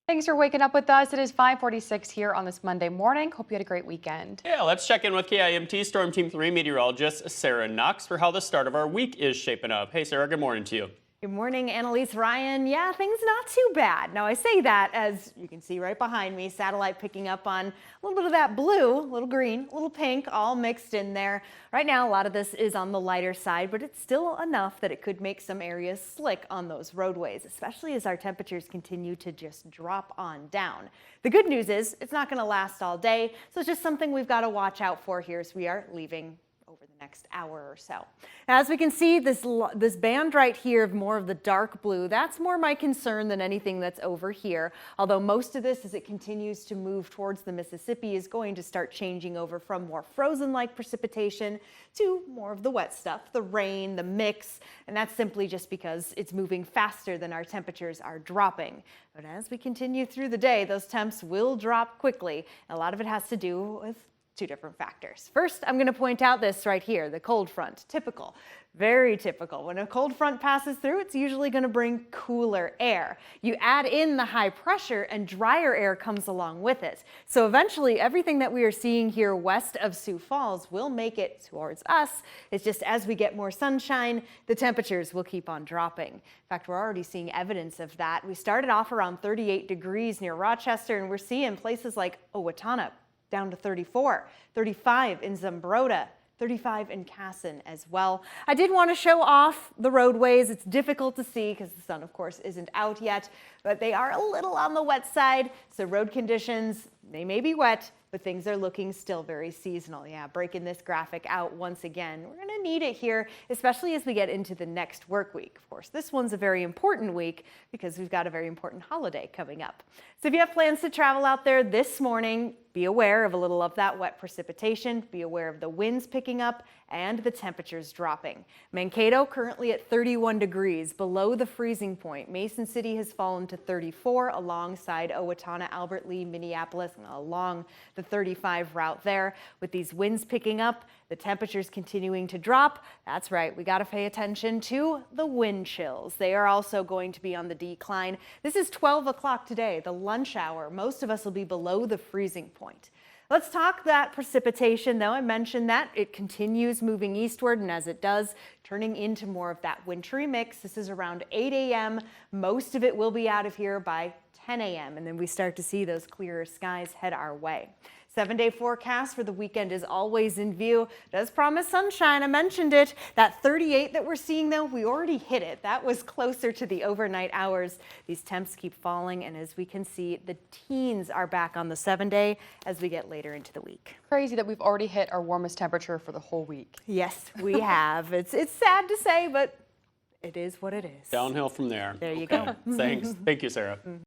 Thanks for waking up with us. It is 5:46 here on this Monday morning. Hope you had a great weekend. Yeah, let's check in with KIMT Storm Team 3 meteorologist Sara Knox for how the start of our week is shaping up. Hey, Sarah, good morning to you. Good morning, Annalise, Ryan. Yeah, things not too bad. Now, I say that as you can see right behind me, satellite picking up on a little bit of that blue, a little green, a little pink, all mixed in there. Right now, a lot of this is on the lighter side, but it's still enough that it could make some areas slick on those roadways, especially as our temperatures continue to just drop on down. The good news is it's not going to last all day, so it's just something we've got to watch out for here as we are leaving over the next hour or so. Now, as we can see, this band right here of more of the dark blue, that's more my concern than anything that's over here. Although most of this, as it continues to move towards the Mississippi, is going to start changing over from more frozen-like precipitation to more of the wet stuff, the rain, the mix, and that's simply just because it's moving faster than our temperatures are dropping. But as we continue through the day, those temps will drop quickly. A lot of it has to do with two different factors. First, I'm going to point out this right here, the cold front. Typical, very typical. When a cold front passes through, it's usually going to bring cooler air. You add in the high pressure and drier air comes along with it. So eventually, everything that we are seeing here west of Sioux Falls will make it towards us. It's just as we get more sunshine, the temperatures will keep on dropping. In fact, we're already seeing evidence of that. We started off around 38 degrees near Rochester, and we're seeing places like Owatonna down to 34, 35 in Zumbrota, 35 in Casson as well. I did want to show off the roadways. It's difficult to see because the sun, of course, isn't out yet, but they are a little on the wet side. So road conditions, they may be wet, but things are looking still very seasonal. Yeah, breaking this graphic out once again. We're going to need it here, especially as we get into the next work week. Of course, this one's a very important week because we've got a very important holiday coming up. So if you have plans to travel out there this morning, be aware of a little of that wet precipitation, be aware of the winds picking up and the temperatures dropping. Mankato currently at 31 degrees, below the freezing point. Mason City has fallen to 34 alongside Owatonna, Albert Lee, Minneapolis, and along the 35 route there. With these winds picking up, the temperatures continuing to drop. That's right, we got to pay attention to the wind chills. They are also going to be on the decline. This is 12 o'clock today, the lunch hour. Most of us will be below the freezing point. Let's talk that precipitation, though. I mentioned that it continues moving eastward, and as it does, turning into more of that wintry mix. This is around 8 a.m. Most of it will be out of here by 10 a.m., and then we start to see those clearer skies head our way. 7-day forecast for the weekend is always in view. Does promise sunshine. I mentioned it. That 38 that we're seeing, though, we already hit it. That was closer to the overnight hours. These temps keep falling, and as we can see, the teens are back on the 7-day as we get later into the week. Crazy that we've already hit our warmest temperature for the whole week. Yes, we have. It's sad to say, but it is what it is. Downhill from there. There you go. Thanks. Thank you, Sarah.